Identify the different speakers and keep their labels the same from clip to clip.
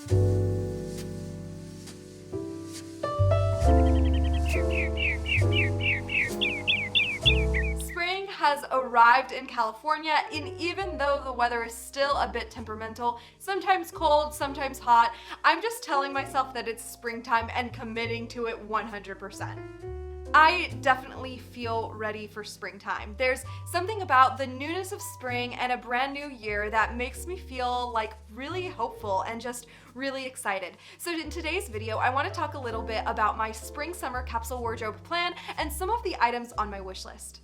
Speaker 1: Spring has arrived in California, and even though the weather is still a bit temperamental, sometimes cold, sometimes hot, I'm just telling myself that it's springtime and committing to it 100%. I definitely feel ready for springtime. There's something about the newness of spring and a brand new year that makes me feel like really hopeful and just really excited. So in today's video, I want to talk a little bit about my spring-summer capsule wardrobe plan and some of the items on my wish list.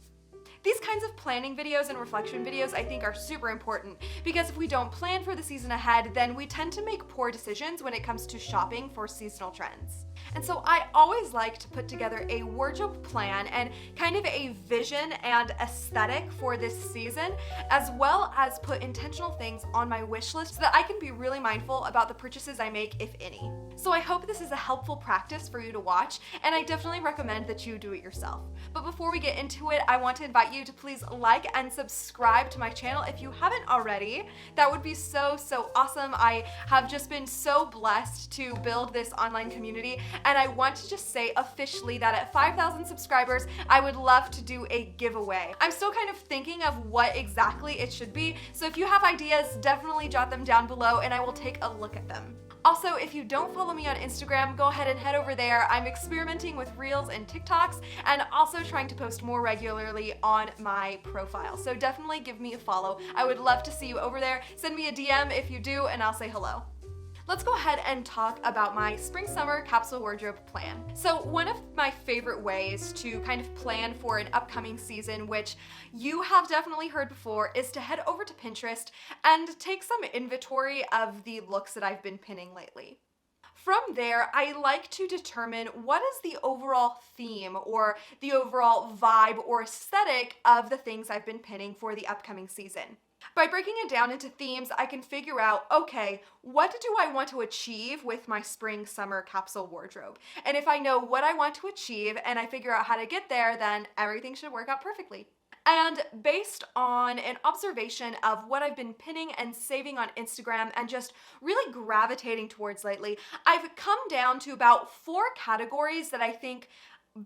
Speaker 1: These kinds of planning videos and reflection videos I think are super important because if we don't plan for the season ahead, then we tend to make poor decisions when it comes to shopping for seasonal trends. And so I always like to put together a wardrobe plan and kind of a vision and aesthetic for this season, as well as put intentional things on my wish list so that I can be really mindful about the purchases I make, if any. So I hope this is a helpful practice for you to watch, and I definitely recommend that you do it yourself. But before we get into it, I want to invite you to please like and subscribe to my channel if you haven't already. That would be so awesome. I have just been so blessed to build this online community, and I want to just say officially that at 5,000 subscribers, I would love to do a giveaway. I'm still kind of thinking of what exactly it should be, so if you have ideas, definitely jot them down below and I will take a look at them. Also, if you don't follow me on Instagram, go ahead and head over there. I'm experimenting with Reels and TikToks and also trying to post more regularly on my profile. So definitely give me a follow. I would love to see you over there. Send me a DM if you do and I'll say hello. Let's go ahead and talk about my spring-summer capsule wardrobe plan. So one of my favorite ways to kind of plan for an upcoming season, which you have definitely heard before, is to head over to Pinterest and take some inventory of the looks that I've been pinning lately. From there, I like to determine what is the overall theme or the overall vibe or aesthetic of the things I've been pinning for the upcoming season. By breaking it down into themes, I can figure out, okay, what do I want to achieve with my spring-summer capsule wardrobe? And if I know what I want to achieve and I figure out how to get there, then everything should work out perfectly. And based on an observation of what I've been pinning and saving on Instagram and just really gravitating towards lately, I've come down to about 4 categories that I think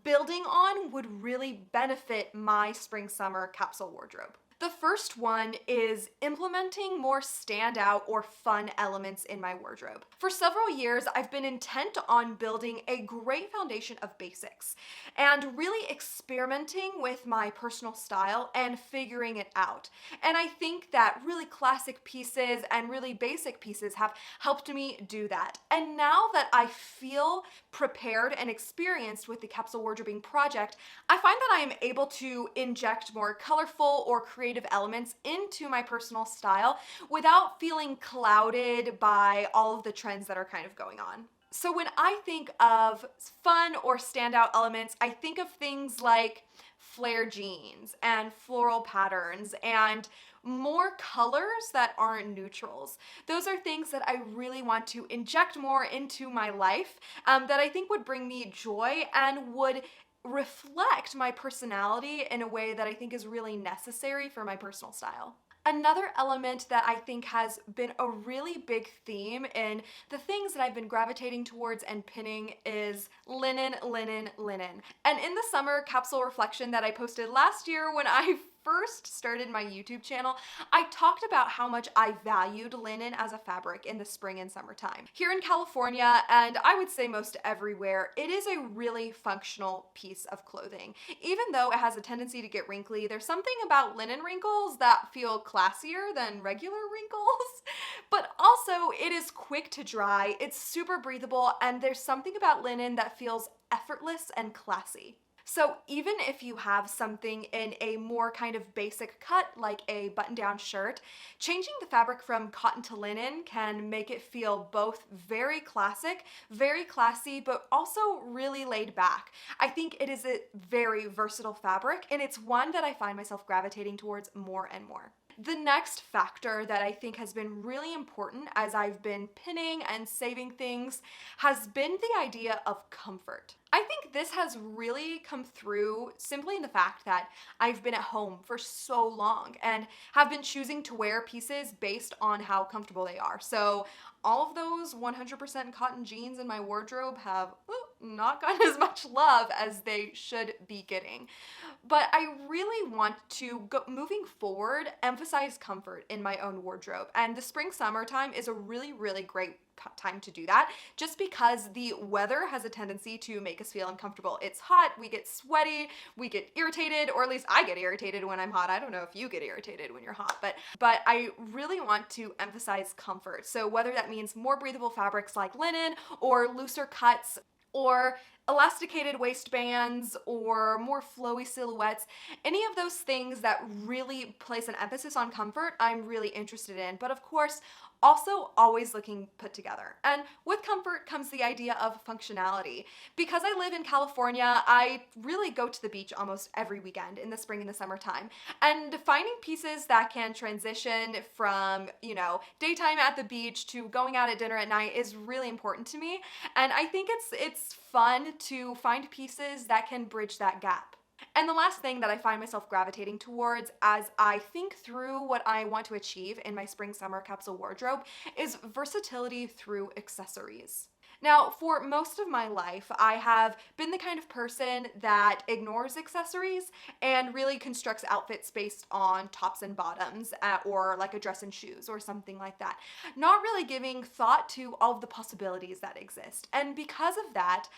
Speaker 1: building on would really benefit my spring-summer capsule wardrobe. The first one is implementing more standout or fun elements in my wardrobe. For several years, I've been intent on building a great foundation of basics and really experimenting with my personal style and figuring it out. And I think that really classic pieces and really basic pieces have helped me do that. And now that I feel prepared and experienced with the capsule wardrobing project, I find that I am able to inject more colorful or creative elements into my personal style without feeling clouded by all of the trends that are kind of going on. So when I think of fun or standout elements, I think of things like flare jeans and floral patterns and more colors that aren't neutrals. Those are things that I really want to inject more into my life that I think would bring me joy and would reflect my personality in a way that I think is really necessary for my personal style. Another element that I think has been a really big theme in the things that I've been gravitating towards and pinning is linen, linen, linen. And in the summer capsule reflection that I posted last year when I first started my YouTube channel, I talked about how much I valued linen as a fabric in the spring and summertime. Here in California, and I would say most everywhere, it is a really functional piece of clothing. Even though it has a tendency to get wrinkly, there's something about linen wrinkles that feel classier than regular wrinkles. But also, it is quick to dry, it's super breathable, and there's something about linen that feels effortless and classy. So even if you have something in a more kind of basic cut, like a button-down shirt, changing the fabric from cotton to linen can make it feel both very classic, very classy, but also really laid back. I think it is a very versatile fabric, and it's one that I find myself gravitating towards more and more. The next factor that I think has been really important as I've been pinning and saving things has been the idea of comfort. I think this has really come through simply in the fact that I've been at home for so long and have been choosing to wear pieces based on how comfortable they are. So all of those 100% cotton jeans in my wardrobe have not gotten as much love as they should be getting. But I really want to go moving forward, emphasize comfort in my own wardrobe. And the spring summertime is a really, really great time to do that, just because the weather has a tendency to make us feel uncomfortable. It's hot, we get sweaty, we get irritated, or at least I get irritated when I'm hot. I don't know if you get irritated when you're hot, but I really want to emphasize comfort. So whether that means more breathable fabrics like linen, or looser cuts, or elasticated waistbands, or more flowy silhouettes, any of those things that really place an emphasis on comfort, I'm really interested in. But of course, also always looking put together. And with comfort comes the idea of functionality. Because I live in California, I really go to the beach almost every weekend in the spring and the summertime. And finding pieces that can transition from, daytime at the beach to going out at dinner at night is really important to me. And I think it's fun to find pieces that can bridge that gap. And the last thing that I find myself gravitating towards as I think through what I want to achieve in my spring-summer capsule wardrobe is versatility through accessories. Now, for most of my life, I have been the kind of person that ignores accessories and really constructs outfits based on tops and bottoms, or like a dress and shoes or something like that. Not really giving thought to all of the possibilities that exist. And because of that,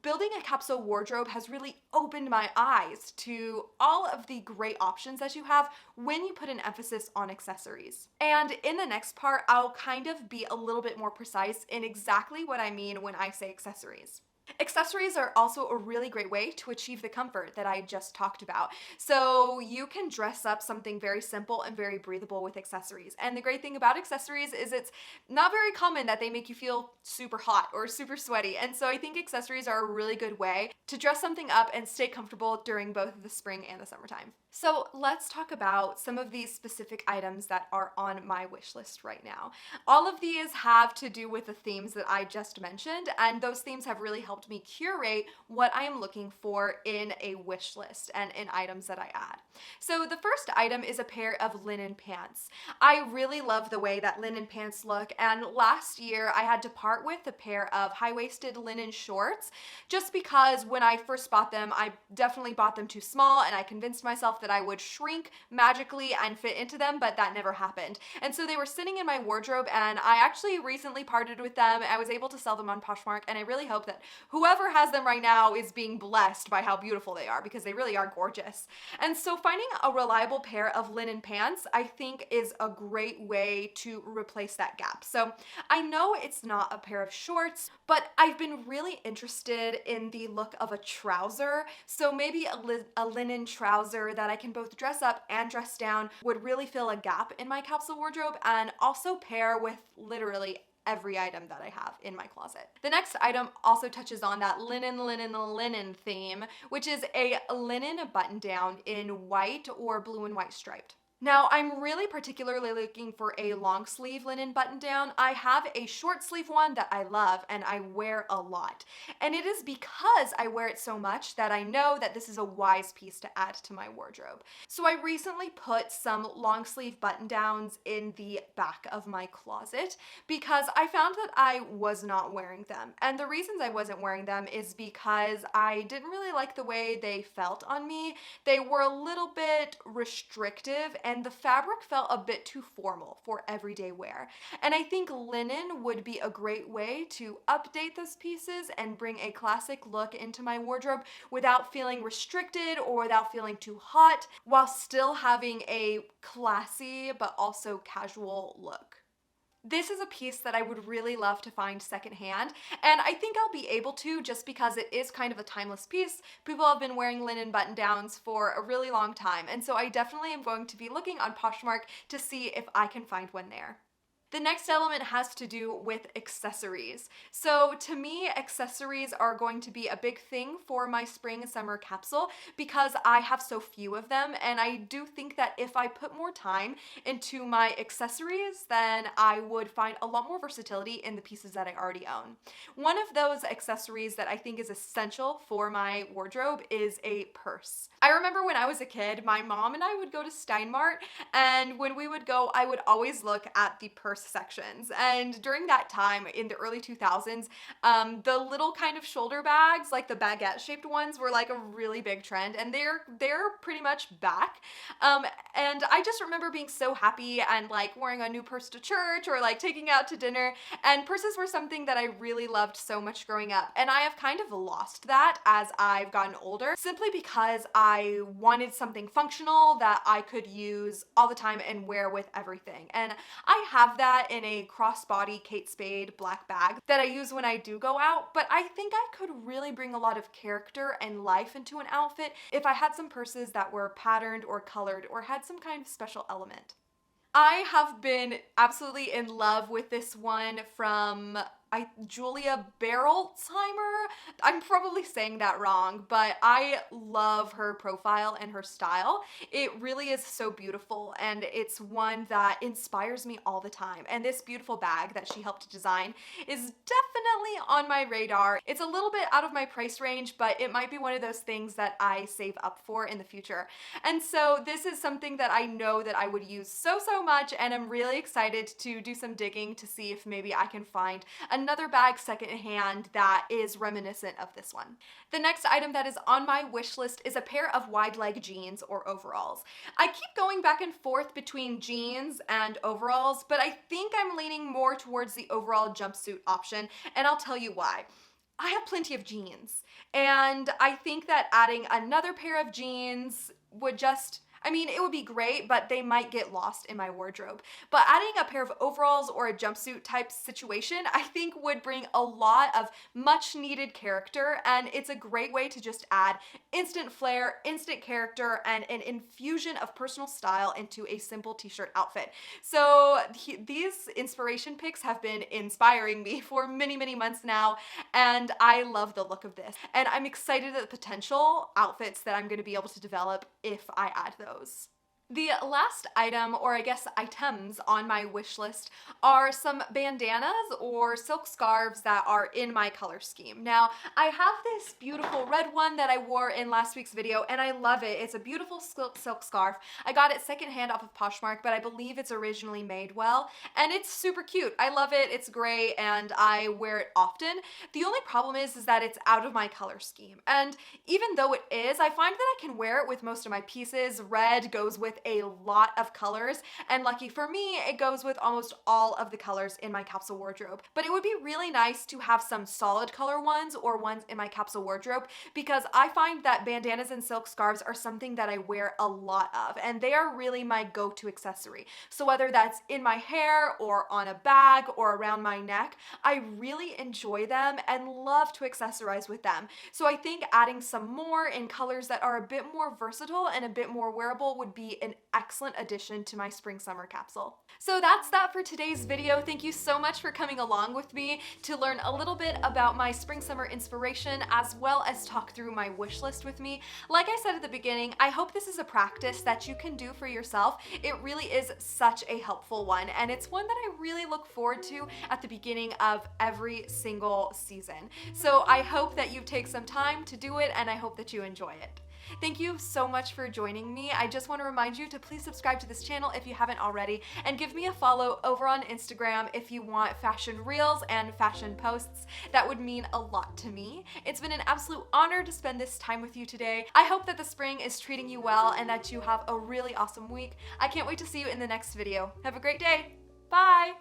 Speaker 1: building a capsule wardrobe has really opened my eyes to all of the great options that you have when you put an emphasis on accessories. And in the next part, I'll kind of be a little bit more precise in exactly what I mean when I say accessories. Accessories are also a really great way to achieve the comfort that I just talked about. So you can dress up something very simple and very breathable with accessories. And the great thing about accessories is it's not very common that they make you feel super hot or super sweaty. And so I think accessories are a really good way to dress something up and stay comfortable during both the spring and the summertime. So let's talk about some of these specific items that are on my wish list right now. All of these have to do with the themes that I just mentioned, and those themes have really helped me curate what I am looking for in a wish list and in items that I add. So the first item is a pair of linen pants. I really love the way that linen pants look, and last year I had to part with a pair of high-waisted linen shorts just because when I first bought them, I definitely bought them too small, and I convinced myself that I would shrink magically and fit into them, but that never happened. And so they were sitting in my wardrobe, and I actually recently parted with them. I was able to sell them on Poshmark, and I really hope that whoever has them right now is being blessed by how beautiful they are, because they really are gorgeous. And so finding a reliable pair of linen pants, I think, is a great way to replace that gap. So I know it's not a pair of shorts, but I've been really interested in the look of a trouser. So maybe a linen trouser that I can both dress up and dress down would really fill a gap in my capsule wardrobe and also pair with literally every item that I have in my closet. The next item also touches on that linen theme, which is a linen button down in white or blue and white striped. Now, I'm really particularly looking for a long sleeve linen button down. I have a short sleeve one that I love and I wear a lot. And it is because I wear it so much that I know that this is a wise piece to add to my wardrobe. So I recently put some long sleeve button downs in the back of my closet because I found that I was not wearing them. And the reasons I wasn't wearing them is because I didn't really like the way they felt on me. They were a little bit restrictive and the fabric felt a bit too formal for everyday wear. And I think linen would be a great way to update those pieces and bring a classic look into my wardrobe without feeling restricted or without feeling too hot, while still having a classy but also casual look. This is a piece that I would really love to find secondhand, and I think I'll be able to just because it is kind of a timeless piece. People have been wearing linen button downs for a really long time, and so I definitely am going to be looking on Poshmark to see if I can find one there. The next element has to do with accessories. So to me, accessories are going to be a big thing for my spring and summer capsule because I have so few of them, and I do think that if I put more time into my accessories, then I would find a lot more versatility in the pieces that I already own. One of those accessories that I think is essential for my wardrobe is a purse. I remember when I was a kid, my mom and I would go to Stein Mart, and when we would go, I would always look at the purse sections. And during that time in the early 2000s, the little kind of shoulder bags, like the baguette shaped ones, were like a really big trend, and they're pretty much back. And I just remember being so happy and like wearing a new purse to church or like taking out to dinner, and purses were something that I really loved so much growing up. And I have kind of lost that as I've gotten older, simply because I wanted something functional that I could use all the time and wear with everything. And I have that in a crossbody Kate Spade black bag that I use when I do go out, but I think I could really bring a lot of character and life into an outfit if I had some purses that were patterned or colored or had some kind of special element. I have been absolutely in love with this one from Julia Berolzheimer. I'm probably saying that wrong, but I love her profile and her style. It really is so beautiful, and it's one that inspires me all the time. And this beautiful bag that she helped design is definitely on my radar. It's a little bit out of my price range, but it might be one of those things that I save up for in the future. And so this is something that I know that I would use so much, and I'm really excited to do some digging to see if maybe I can find another bag secondhand that is reminiscent of this one. The next item that is on my wish list is a pair of wide leg jeans or overalls. I keep going back and forth between jeans and overalls, but I think I'm leaning more towards the overall jumpsuit option, and I'll tell you why. I have plenty of jeans, and I think that adding another pair of jeans would just, I mean, it would be great, but they might get lost in my wardrobe. But adding a pair of overalls or a jumpsuit type situation, I think would bring a lot of much needed character, and it's a great way to just add instant flair, instant character, and an infusion of personal style into a simple t-shirt outfit. So these inspiration picks have been inspiring me for many months now, and I love the look of this. And I'm excited at the potential outfits that I'm going to be able to develop if I add those. The last item, or I guess items, on my wish list are some bandanas or silk scarves that are in my color scheme. Now, I have this beautiful red one that I wore in last week's video, and I love it. It's a beautiful silk scarf. I got it secondhand off of Poshmark, but I believe it's originally made well, and it's super cute. I love it. It's great, and I wear it often. The only problem is that it's out of my color scheme, and even though it is, I find that I can wear it with most of my pieces. Red goes with a lot of colors, and lucky for me, it goes with almost all of the colors in my capsule wardrobe. But it would be really nice to have some solid color ones or ones in my capsule wardrobe, because I find that bandanas and silk scarves are something that I wear a lot of, and they are really my go-to accessory. So whether that's in my hair or on a bag or around my neck, I really enjoy them and love to accessorize with them. So I think adding some more in colors that are a bit more versatile and a bit more wearable would be an excellent addition to my spring summer capsule. So that's that for today's video. Thank you so much for coming along with me to learn a little bit about my spring summer inspiration, as well as talk through my wish list with me. Like I said at the beginning, I hope this is a practice that you can do for yourself. It really is such a helpful one, and it's one that I really look forward to at the beginning of every single season. So I hope that you take some time to do it, and I hope that you enjoy it. Thank you so much for joining me. I just want to remind you to please subscribe to this channel if you haven't already, and give me a follow over on Instagram if you want fashion reels and fashion posts. That would mean a lot to me. It's been an absolute honor to spend this time with you today. I hope that the spring is treating you well and that you have a really awesome week. I can't wait to see you in the next video. Have a great day. Bye!